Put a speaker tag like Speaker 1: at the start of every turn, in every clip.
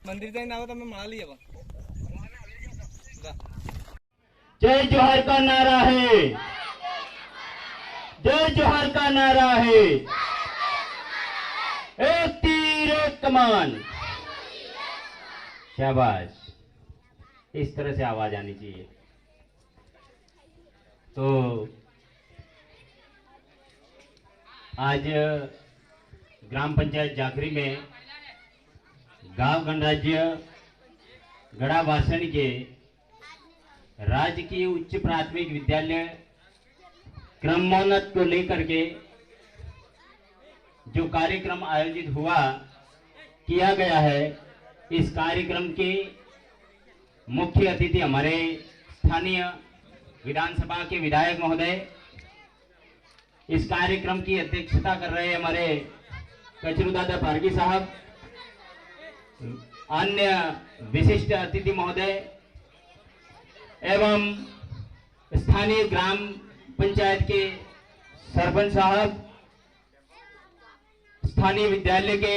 Speaker 1: मंदिर जाइन आओ तो मैं माला लिया बा
Speaker 2: जय जोहर का नारा है, जय जोहर का नारा है, एक तीर एक कमान। शाबाश, इस तरह से आवाज आनी चाहिए। तो आज ग्राम पंचायत जाखरी में गांव गणराज्य गढ़ावासन के राजकीय उच्च प्राथमिक विद्यालय क्रमोन्नत को लेकर के जो कार्यक्रम आयोजित हुआ किया गया है, इस कार्यक्रम के मुख्य अतिथि हमारे स्थानीय विधानसभा के विधायक महोदय, इस कार्यक्रम की अध्यक्षता कर रहे हमारे कचरूदादा पारगी साहब, अन्य विशिष्ट अतिथि महोदय एवं स्थानीय ग्राम पंचायत के सरपंच साहब, स्थानीय विद्यालय के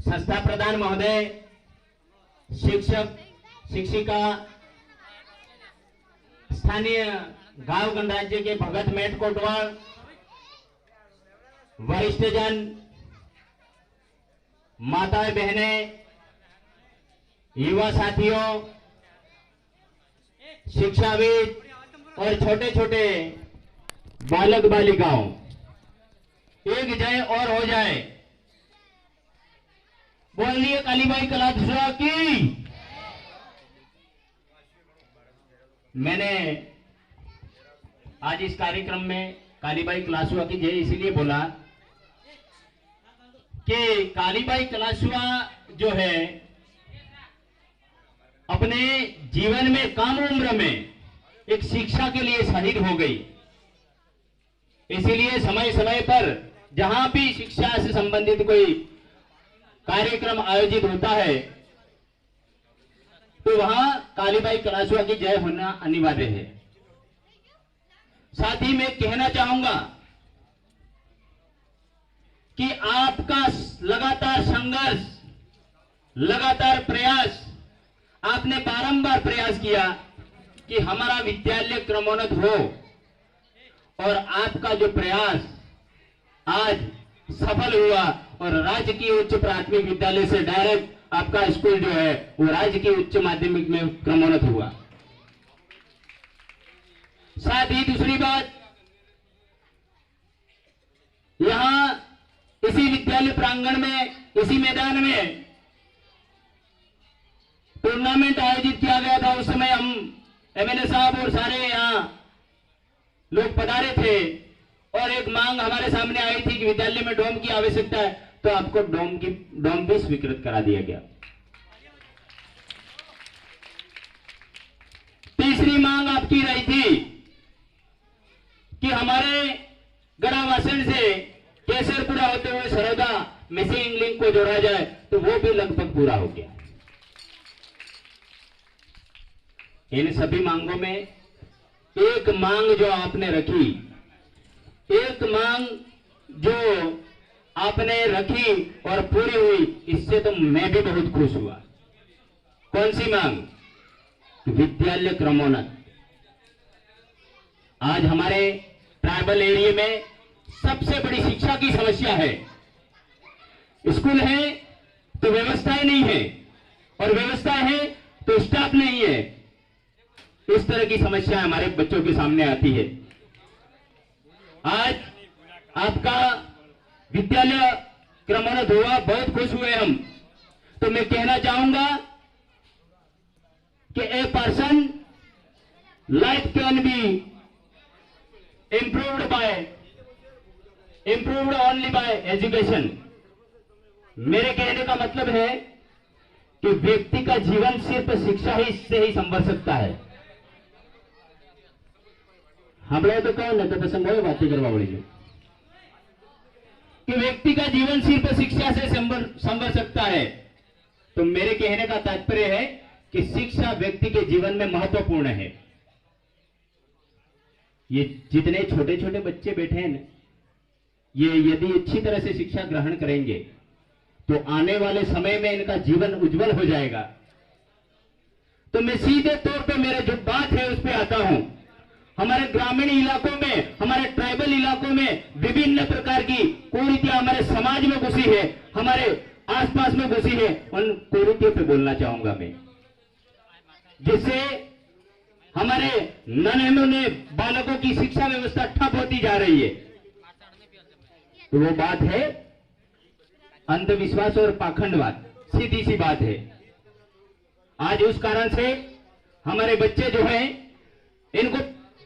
Speaker 2: संस्था प्रधान महोदय, शिक्षक शिक्षिका, स्थानीय गांव गणराज्य के भगत मेट कोटवाल, वरिष्ठ जन, माताएं बहनें, युवा साथियों, शिक्षाविद और छोटे छोटे बालक बालिकाओं, एक जय और हो जाए। बोलिए कालीबाई कलादुसरा की। मैंने आज इस कार्यक्रम में कालीबाई कलासुआ की जय इसीलिए बोला कि कालीबाई कलासुआ जो है अपने जीवन में कम उम्र में एक शिक्षा के लिए शहीद हो गई। इसीलिए समय समय पर जहां भी शिक्षा से संबंधित कोई कार्यक्रम आयोजित होता है तो वहां कालीबाई कलासुआ की जय होना अनिवार्य है। साथ ही मैं कहना चाहूंगा कि आपका लगातार संघर्ष, लगातार प्रयास, आपने बारंबार प्रयास किया कि हमारा विद्यालय क्रमोन्नत हो और आपका जो प्रयास आज सफल हुआ और राजकीय उच्च प्राथमिक विद्यालय से डायरेक्ट आपका स्कूल जो है वो राजकीय उच्च माध्यमिक में क्रमोन्नत हुआ। साथ ही दूसरी बात, यहां इसी विद्यालय प्रांगण में, इसी मैदान में टूर्नामेंट आयोजित किया गया था। उस समय हम एमएलए साहब और सारे यहाँ लोग पधारे थे और एक मांग हमारे सामने आई थी कि विद्यालय में डोम की आवश्यकता है, तो आपको डोम भी स्वीकृत करा दिया गया। तीसरी मांग आपकी रही थी कि हमारे गढ़ावासन से केसरपुरा होते हुए सरोदा मिसिंग लिंक को जोड़ा जाए, तो वो भी लगभग पूरा हो गया। इन सभी मांगों में एक मांग जो आपने रखी, एक मांग जो आपने रखी और पूरी हुई, इससे तो मैं भी बहुत खुश हुआ। कौन सी मांग? विद्यालय क्रमोन्नत। आज हमारे ट्राइबल एरिया में सबसे बड़ी शिक्षा की समस्या है। स्कूल है तो व्यवस्थाएं नहीं है, और व्यवस्थाएं है तो स्टाफ नहीं है। इस तरह की समस्या हमारे बच्चों के सामने आती है। आज आपका विद्यालय क्रमोन्नत हुआ, बहुत खुश हुए हम। तो मैं कहना चाहूंगा कि a person life can be improved only by education. मेरे कहने का मतलब है कि व्यक्ति का जीवन सिर्फ शिक्षा ही से ही संभल सकता है। हम लोग तो कौन है तो संभव बातें करवा पड़ी कि व्यक्ति का जीवन सिर्फ शिक्षा से संभल सकता है। तो मेरे कहने का तात्पर्य है कि शिक्षा व्यक्ति के जीवन में महत्वपूर्ण है। ये जितने छोटे छोटे बच्चे बैठे हैं ना, ये यदि अच्छी तरह से शिक्षा ग्रहण करेंगे तो आने वाले समय में इनका जीवन उज्जवल हो जाएगा। तो मैं सीधे तौर पे मेरा जो बात है उस पे आता हूं। हमारे ग्रामीण इलाकों में, हमारे ट्राइबल इलाकों में विभिन्न प्रकार की कुरीतियां हमारे समाज में घुसी है, हमारे आसपास में घुसी है। उन कुरीतियों पे बोलना चाहूंगा मैं, जिससे हमारे नन्हे बालकों की शिक्षा व्यवस्था ठप होती जा रही है। तो वो बात है अंधविश्वास और पाखंडवाद, सीधी सी बात है। आज उस कारण से हमारे बच्चे जो हैं, इनको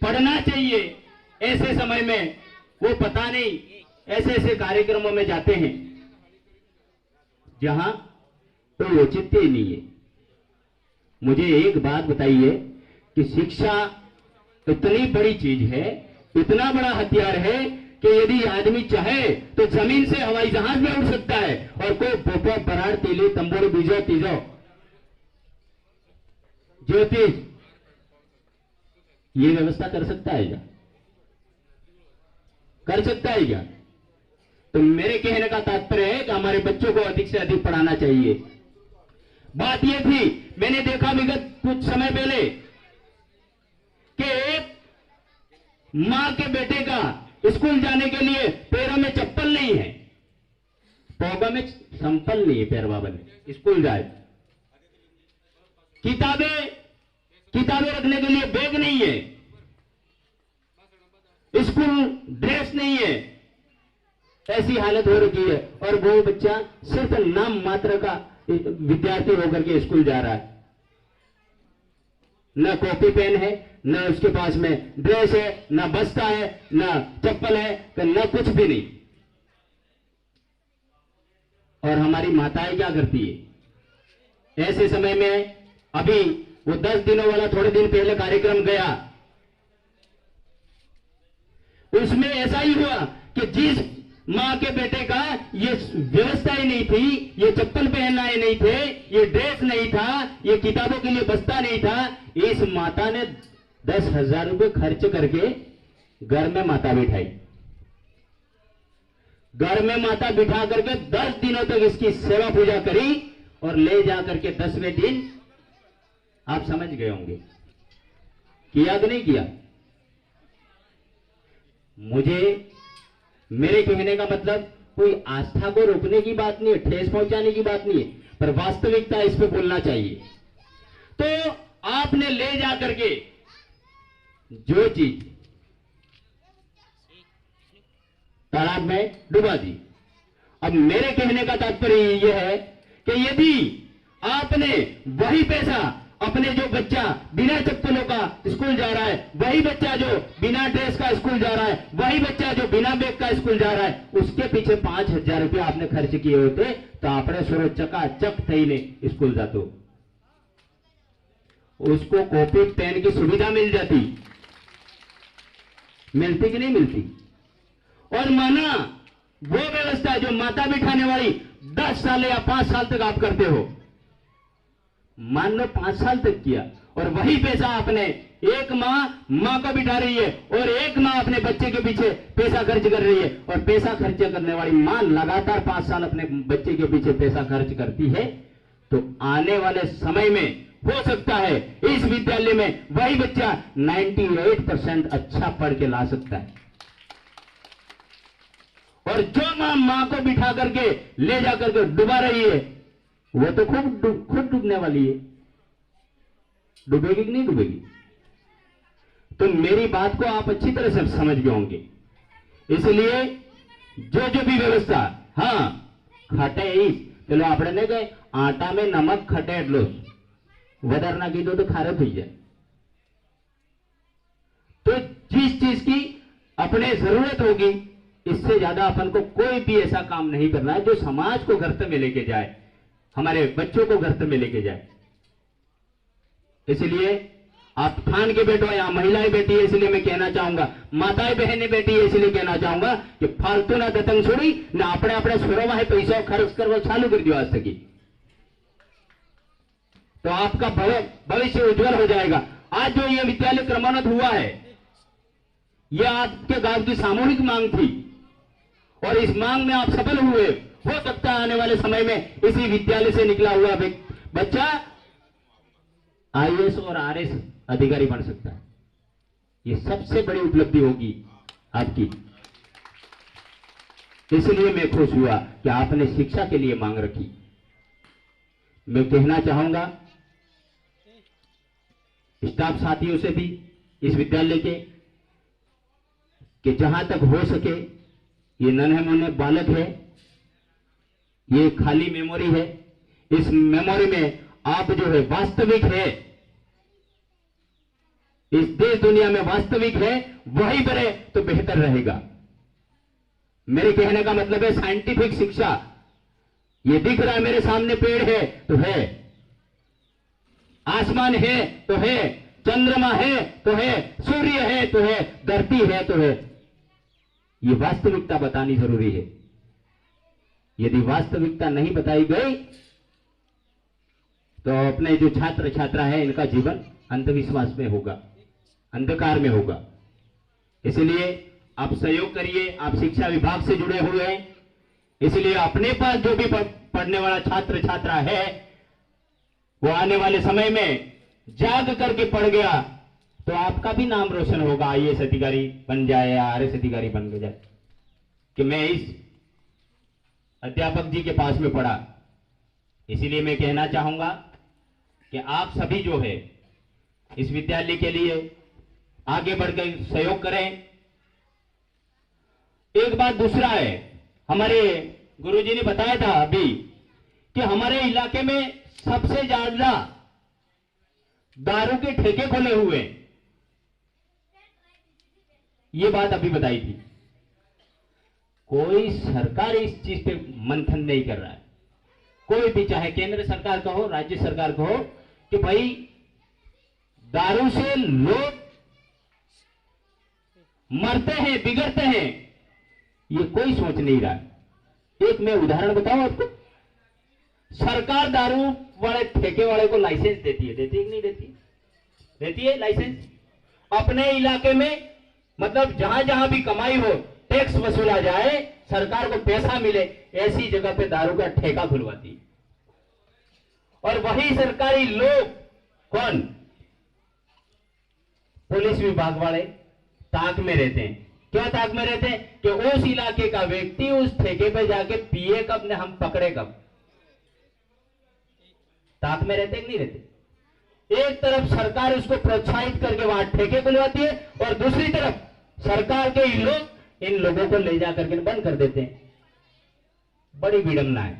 Speaker 2: पढ़ना चाहिए, ऐसे समय में वो पता नहीं ऐसे ऐसे कार्यक्रमों में जाते हैं जहां कोई औचित्य ही नहीं है। मुझे एक बात बताइए कि शिक्षा इतनी बड़ी चीज है, इतना बड़ा हथियार है कि यदि आदमी चाहे तो जमीन से हवाई जहाज में उड़ सकता है और कोई बोपा बराड़ तीली तंबोर बीजो तीजो ज्योतिष ये व्यवस्था कर सकता है क्या? कर सकता है क्या? तो मेरे कहने का तात्पर्य है कि हमारे बच्चों को अधिक से अधिक पढ़ाना चाहिए। बात यह थी, मैंने देखा विगत कुछ समय पहले कि एक मां के बेटे का स्कूल जाने के लिए पैरों में चप्पल नहीं है, पौगा में संपल नहीं है, पैर बाबा ने स्कूल जाए, किताबें रखने के लिए बैग नहीं है, स्कूल ड्रेस नहीं है, ऐसी हालत हो रखी है। और वो बच्चा सिर्फ नाम मात्र का विद्यार्थी होकर के स्कूल जा रहा है, न कॉपी पेन है, न उसके पास में ड्रेस है, न बस्ता है, न चप्पल है, न कुछ भी नहीं। और हमारी माताएं क्या करती है ऐसे समय में? अभी वो 10 दिनों वाला थोड़े दिन पहले कार्यक्रम गया, उसमें ऐसा ही हुआ कि जिस मां के बेटे का ये व्यवस्था ही नहीं थी, ये चप्पल पहनना ही नहीं थे, ये ड्रेस नहीं था, ये किताबों के लिए बस्ता नहीं था, इस माता ने 10,000 रुपए खर्च करके घर में माता बिठाई। घर में माता बिठा करके 10 दिनों तक इसकी सेवा पूजा करी और ले जा करके 10वें दिन, आप समझ गए होंगे किया कि नहीं किया। मुझे मेरे कहने का मतलब कोई आस्था को रोकने की बात नहीं है, ठेस पहुंचाने की बात नहीं है, पर वास्तविकता इस पे बोलना चाहिए। तो आपने ले जा करके जो चीज तालाब में डुबा दी। अब मेरे कहने का तात्पर्य यह है कि यदि आपने वही पैसा अपने जो बच्चा बिना चप्पलों का स्कूल जा रहा है, वही बच्चा जो बिना ड्रेस का स्कूल जा रहा है, वही बच्चा जो बिना बैग का स्कूल जा रहा है, उसके पीछे 5,000 रुपये आपने खर्च किए होते तो आपने सुरो चकाचक थईने स्कूल जातो, उसको कॉपी पेन की सुविधा मिल जाती, मिलती कि नहीं मिलती। और माना वो व्यवस्था जो माता बिठाने वाली 10 साल या 5 साल तक आप करते हो, मान लो 5 साल तक किया, और वही पैसा आपने एक मां को बिठा रही है और एक मां अपने बच्चे के पीछे पैसा खर्च कर रही है, और पैसा खर्च करने वाली मां लगातार 5 साल अपने बच्चे के पीछे पैसा खर्च करती है, तो आने वाले समय में हो सकता है इस विद्यालय में वही बच्चा 98% अच्छा पढ़ के ला सकता है। और जो मां को बिठा करके ले जाकर के डुबा रही है, वो तो खुद डूबने वाली है। डूबेगी कि नहीं डूबेगी? तो मेरी बात को आप अच्छी तरह से समझ गए होंगे। इसलिए जो भी व्यवस्था, हाँ खटे इस चलो આપણે ને કઈ આટા में नमक खटे એટલો વધારે નાખી દો तो खारत हो जाए। तो जिस चीज की अपने जरूरत होगी, इससे ज्यादा अपन को कोई भी ऐसा काम नहीं करना है जो समाज को गर्त में लेके जाए, हमारे बच्चों को गर्त में लेके जाए। इसलिए आप ठान के बैठो, यहाँ महिलाएं बैठी है इसलिए मैं कहना चाहूंगा, माताएं बहनें बैठी है इसलिए कहना चाहूंगा कि फालतू ना दतंग छोड़ी ना अपने स्वरों में पैसा खर्च करवा चालू कर दियो आज तक। तो आपका भविष्य उज्जवल हो जाएगा। आज जो ये विद्यालय क्रमोन्नत हुआ है, यह आपके गांव की सामूहिक मांग थी और इस मांग में आप सफल हुए। हो सकता है आने वाले समय में इसी विद्यालय से निकला हुआ बच्चा आईएएस और आरएस अधिकारी बन सकता है। ये सबसे बड़ी उपलब्धि होगी आपकी। इसलिए मैं खुश हुआ कि आपने शिक्षा के लिए मांग रखी। मैं कहना चाहूंगा स्टाफ साथियों से भी इस विद्यालय के कि जहां तक हो सके, ये नन्हे मुन्ने बालक है, ये खाली मेमोरी है, इस मेमोरी में आप जो है वास्तविक है, इस देश दुनिया में वास्तविक है, वही बने तो बेहतर रहेगा। मेरे कहने का मतलब है साइंटिफिक शिक्षा। ये दिख रहा है मेरे सामने पेड़ है तो है, आसमान है तो है, चंद्रमा है तो है, सूर्य है तो है, धरती है तो है। ये वास्तविकता बतानी जरूरी है। यदि वास्तविकता नहीं बताई गई तो अपने जो छात्र छात्रा है इनका जीवन अंधविश्वास में होगा, अंधकार में होगा। इसलिए आप सहयोग करिए। आप शिक्षा विभाग से जुड़े हुए हैं, इसलिए अपने पास जो भी पढ़ने वाला छात्र छात्रा है वो आने वाले समय में जाग करके पढ़ गया तो आपका भी नाम रोशन होगा, आईएएस अधिकारी बन जाए या आरएस अधिकारी बन जाए कि मैं इस अध्यापक जी के पास में पढ़ा। इसीलिए मैं कहना चाहूंगा कि आप सभी जो है इस विद्यालय के लिए आगे बढ़कर सहयोग करें। एक बात दूसरा है, हमारे गुरुजी ने बताया था अभी कि हमारे इलाके में सबसे ज्यादा दारू के ठेके खोले हुए, ये बात अभी बताई थी। कोई सरकार इस चीज पे मंथन नहीं कर रहा है, कोई भी, चाहे केंद्र सरकार का हो, राज्य सरकार का हो, कि भाई दारू से लोग मरते हैं, बिगड़ते हैं, ये कोई सोच नहीं रहा। एक मैं उदाहरण बताऊं आपको, सरकार दारू वाले ठेके वाले को लाइसेंस देती है कि नहीं देती? देती है लाइसेंस। अपने इलाके में मतलब जहां जहां भी कमाई हो, टैक्स वसूला जाए, सरकार को पैसा मिले, ऐसी जगह पे दारू का ठेका खुलवाती है। और वही सरकारी लोग कौन? पुलिस विभाग वाले ताक में रहते हैं। क्या ताक में रहते हैं? कि उस इलाके का व्यक्ति उस ठेके पे जाके पिए कब ने हम पकड़े कब। ताक में रहते कि नहीं रहते? एक तरफ सरकार उसको प्रोत्साहित करके वहां ठेके खुलवाती है और दूसरी तरफ सरकार के ही लोग इन लोगों को ले जाकर के बंद कर देते हैं। बड़ी विडंबना है।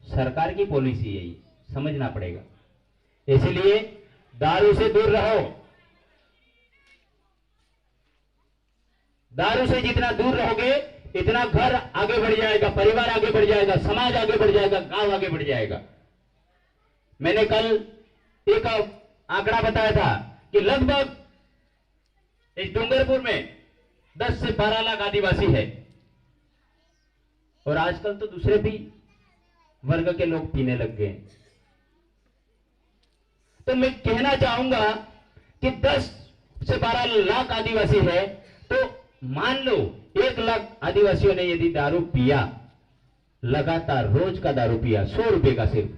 Speaker 2: सरकार की पॉलिसी है, ये समझना पड़ेगा। इसलिए दारू से दूर रहो। दारू से जितना दूर रहोगे इतना घर आगे बढ़ जाएगा, परिवार आगे बढ़ जाएगा, समाज आगे बढ़ जाएगा, गांव आगे बढ़ जाएगा। मैंने कल एक आंकड़ा बताया था कि लगभग इस डूंगरपुर में 10 से 12 लाख आदिवासी है और आजकल तो दूसरे भी वर्ग के लोग पीने लग गए। तो मैं कहना चाहूंगा कि 10 से 12 लाख आदिवासी है, तो मान लो 1 लाख आदिवासियों ने यदि दारू पिया, लगातार रोज का दारू पिया 100 रुपए का सिर्फ,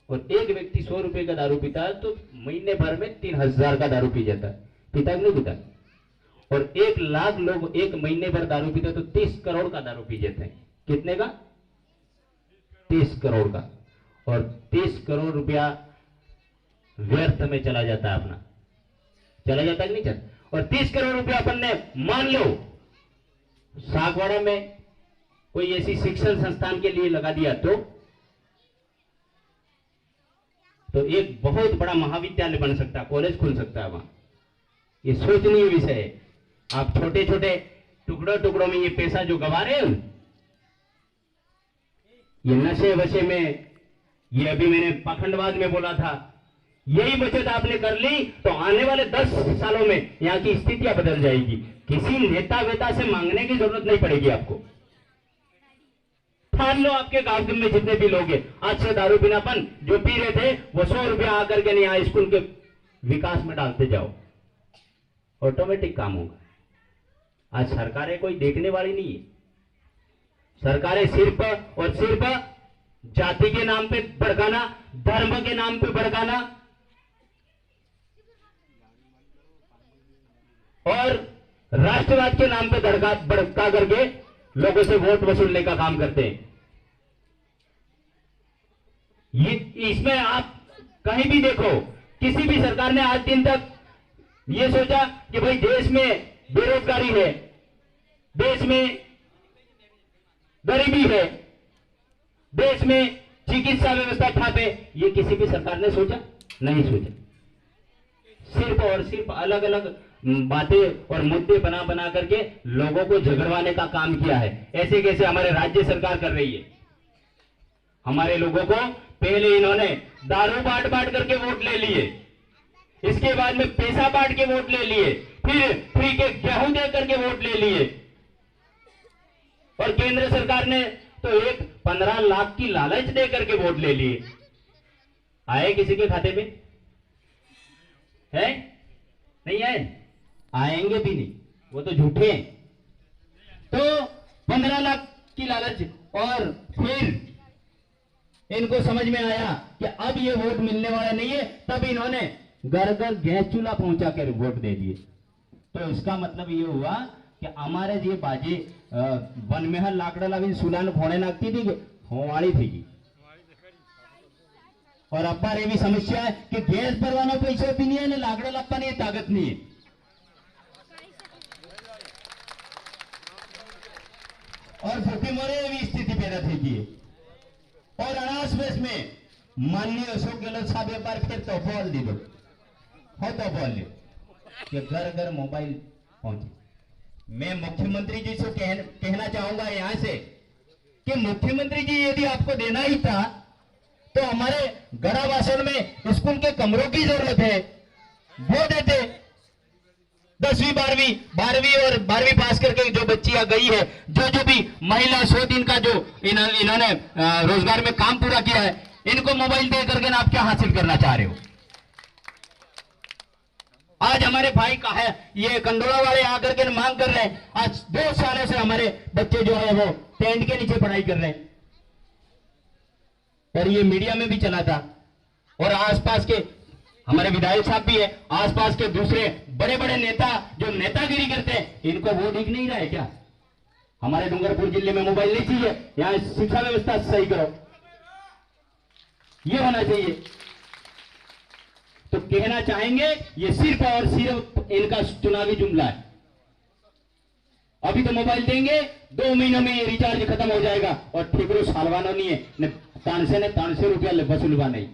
Speaker 2: और एक व्यक्ति 100 रुपए का दारू पीता है तो महीने भर में 3000 का दारू पी जाता है। पीता कि नहीं पीता? और 1 लाख लोग एक महीने भर दारू पीते तो 30 करोड़ का दारू पी जाते हैं। कितने का? 30 करोड़ का। और 30 करोड़ रुपया व्यर्थ में चला जाता है अपना। चला जाता है कि नहीं चला? और 30 करोड़ रुपया अपन ने मान लो सागवाड़ा में कोई ऐसी शिक्षण संस्थान के लिए लगा दिया तो एक बहुत बड़ा महाविद्यालय बन सकता है, कॉलेज खुल सकता है वहां। ये सोचनीय विषय है। आप छोटे छोटे टुकड़ों में ये पैसा जो गवा रहे हो, ये नशे वशे में, ये अभी मैंने पाखंडवाद में बोला था, यही बचत आपने कर ली तो आने वाले 10 सालों में यहां की स्थितियां बदल जाएगी। किसी नेता वेता से मांगने की जरूरत नहीं पड़ेगी आपको। ठान लो आपके गांव में जितने भी लोग हैं, आज से दारू पीनापन जो पी रहे थे वो 100 रुपया आकर के नहीं स्कूल के विकास में डालते जाओ, ऑटोमेटिक काम होगा। आज सरकारें कोई देखने वाली नहीं है। सरकारें सिर्फ और सिर्फ जाति के नाम पे भड़काना, धर्म के नाम पे भड़काना और राष्ट्रवाद के नाम पे भड़का करके लोगों से वोट वसूलने का काम करते हैं। ये इसमें आप कहीं भी देखो, किसी भी सरकार ने आज दिन तक ये सोचा कि भाई देश में बेरोजगारी है, देश में गरीबी है, देश में चिकित्सा व्यवस्था ठप है, ये किसी भी सरकार ने सोचा नहीं सोचा। सिर्फ और सिर्फ अलग अलग बातें और मुद्दे बना बना करके लोगों को झगड़वाने का काम किया है। ऐसे कैसे हमारे राज्य सरकार कर रही है। हमारे लोगों को पहले इन्होंने दारू बांट बांट करके वोट ले लिए, इसके बाद में पैसा बांट के वोट ले लिए, फिर फ्री के गेहूं दे करके वोट ले लिए, और केंद्र सरकार ने तो एक 15 लाख की लालच दे करके वोट ले लिए। आए किसी के खाते में है? नहीं आए, आएंगे भी नहीं, वो तो झूठे हैं। तो 15 लाख की लालच, और फिर इनको समझ में आया कि अब ये वोट मिलने वाला नहीं है, तब इन्होंने घर घर गैस चूल्हा पहुंचा कर वोट दे दिए। तो इसका मतलब ये हुआ कि हमारे जे बाजे वन में लाकड़ा लावी सुलान फोड़े नाखती थी होवाड़ी थी, और अब्बार भी समस्या है कि गैस भरवाना पैसा भी नहीं है, लाकड़ा लापा नहीं, ताकत नहीं है। और भूखी मरे भी स्थिति पैदा थी। और अनास बेस में माननीय अशोक गहलोत साहब एक बार फिर तो बोल दी दो, हो तो बोल लो कि घर घर मोबाइल पहुंचे। मैं मुख्यमंत्री जी से कहना चाहूंगा यहां से कि मुख्यमंत्री जी यदि आपको देना ही था तो हमारे गरावासन में स्कूल के कमरों की जरूरत है, वो देते। 10वीं 12वीं और 12वीं पास करके जो बच्चियां गई है, जो भी महिला 100 दिन का जो इन्होंने रोजगार में काम पूरा किया है, इनको मोबाइल दे करके आप क्या हासिल करना चाह रहे हो? आज हमारे भाई का है ये कंडोला वाले आकर के मांग कर रहे हैं। आज 2 सालों से हमारे बच्चे जो है वो टेंट के नीचे पढ़ाई कर रहे हैं, और ये मीडिया में भी चला था। और आसपास के हमारे विधायक साहब भी है, आसपास के दूसरे बड़े बड़े नेता जो नेतागिरी करते हैं, इनको वो दिख नहीं रहा है क्या? हमारे डूंगरपुर जिले में मोबाइल नहीं चाहिए, यहां शिक्षा व्यवस्था सही करो, ये होना चाहिए। तो कहना चाहेंगे ये सिर्फ और सिर्फ इनका चुनावी जुमला है। अभी तो मोबाइल देंगे, 2 महीनों में ये रिचार्ज खत्म हो जाएगा, और ठेकरो सालवानो नहीं है, न 300 रुपया वसूलवा नहीं।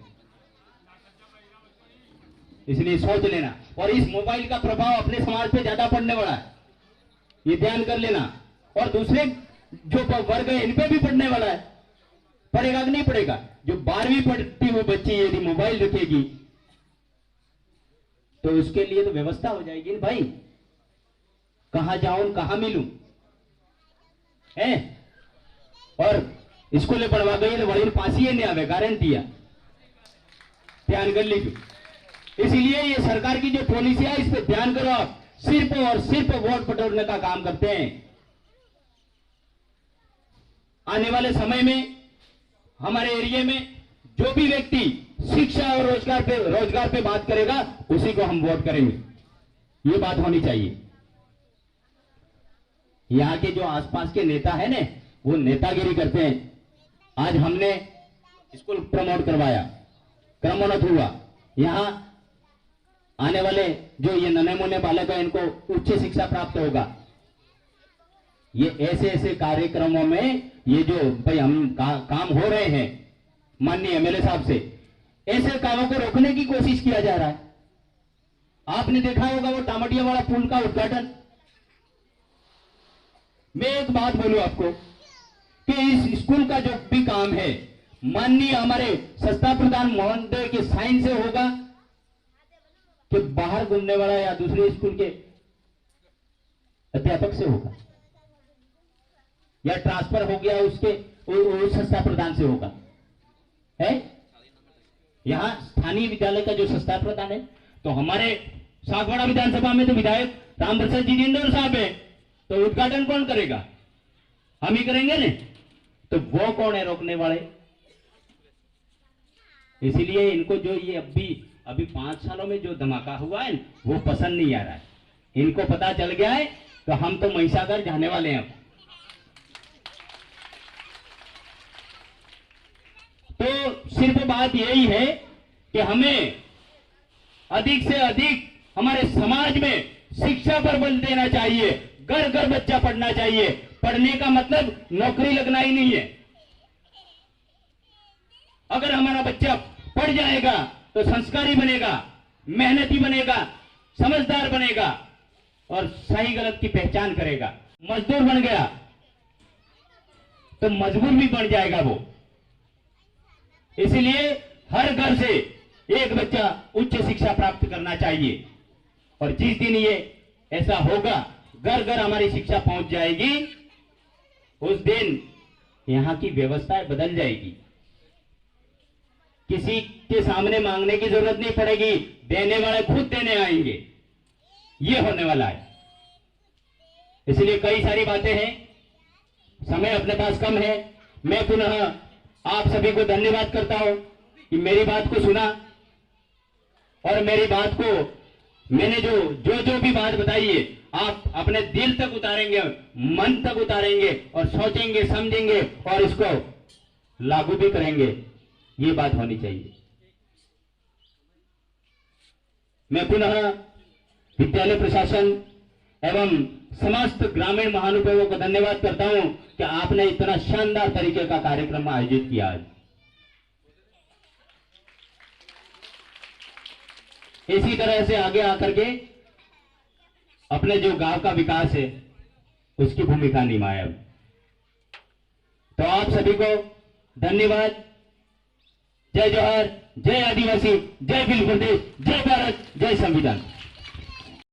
Speaker 2: इसलिए सोच लेना, और इस मोबाइल का प्रभाव अपने समाज पे ज्यादा पड़ने वाला है, ये ध्यान कर लेना। और दूसरे जो वर्ग है इन पे भी पड़ने वाला है। पड़ेगा कि नहीं पड़ेगा? जो 12वीं पढ़ती हुई बच्ची यदि मोबाइल रखेगी तो उसके लिए तो व्यवस्था हो जाएगी भाई, कहां जाऊं कहां मिलूं है। और स्कूल पढ़वा गई तो वही पास ही नहीं आवे, गारंटी है, ध्यान कर लीजिए। इसलिए ये सरकार की जो पॉलिसी है इस पर ध्यान करो आप। सिर्फ और सिर्फ वोट बटोरने का काम करते हैं। आने वाले समय में हमारे एरिया में जो भी व्यक्ति शिक्षा और रोजगार पे बात करेगा उसी को हम वोट करेंगे, ये बात होनी चाहिए। यहां के जो आसपास के नेता है ना, वो नेतागिरी करते हैं। आज हमने स्कूल प्रमोट करवाया, क्रमोन्नत हुआ, यहां आने वाले जो ये नन्हे मुन्ने बालक है इनको उच्च शिक्षा प्राप्त होगा। ये ऐसे ऐसे कार्यक्रमों में ये जो भाई हम काम हो रहे हैं माननीय एमएलए साहब से, ऐसे कामों को रोकने की कोशिश किया जा रहा है। आपने देखा होगा वो टामटिया वाला पुल का उद्घाटन। मैं एक बात बोलूं आपको कि इस स्कूल का जो भी काम है माननीय हमारे संस्था प्रधान महोदय के साइन से होगा कि बाहर घूमने वाला या दूसरे स्कूल के अध्यापक से होगा, या ट्रांसफर हो गया उसके वो संस्था प्रदान से होगा? है यहाँ स्थानीय विद्यालय का जो संस्था प्रदान है। तो हमारे सागवाड़ा विधानसभा में तो विधायक रामप्रसाद जी जिंदल साहब है, तो उद्घाटन कौन करेगा? हम ही करेंगे ना। तो वो कौन है रोकने वाले? इसीलिए इनको जो ये अभी 5 सालों में जो धमाका हुआ है वो पसंद नहीं आ रहा है। इनको पता चल गया है तो हम तो महिसागर जाने वाले हैं। तो सिर्फ बात यही है कि हमें अधिक से अधिक हमारे समाज में शिक्षा पर बल देना चाहिए। घर घर बच्चा पढ़ना चाहिए। पढ़ने का मतलब नौकरी लगना ही नहीं है। अगर हमारा बच्चा पढ़ जाएगा तो संस्कारी बनेगा, मेहनती बनेगा, समझदार बनेगा और सही गलत की पहचान करेगा। मजदूर बन गया तो मजबूर भी बन जाएगा वो। इसलिए हर घर से एक बच्चा उच्च शिक्षा प्राप्त करना चाहिए। और जिस दिन ये ऐसा होगा, घर घर हमारी शिक्षा पहुंच जाएगी, उस दिन यहां की व्यवस्थाएं बदल जाएगी। किसी के सामने मांगने की जरूरत नहीं पड़ेगी, देने वाले खुद देने आएंगे। ये होने वाला है। इसलिए कई सारी बातें हैं, समय अपने पास कम है। मैं पुनः आप सभी को धन्यवाद करता हूं कि मेरी बात को सुना और मेरी बात को मैंने जो भी बात बताई है आप अपने दिल तक उतारेंगे, मन तक उतारेंगे और सोचेंगे, समझेंगे और इसको लागू भी करेंगे। ये बात होनी चाहिए। मैं पुनः विद्यालय प्रशासन एवं समस्त ग्रामीण महानुभावों को धन्यवाद करता हूं कि आपने इतना शानदार तरीके का कार्यक्रम आयोजित किया आज। इसी तरह से आगे आकर के अपने जो गांव का विकास है उसकी भूमिका निभाए। तो आप सभी को धन्यवाद। जय जोहार, जय आदिवासी, जय भील प्रदेश, जय भारत, जय संविधान।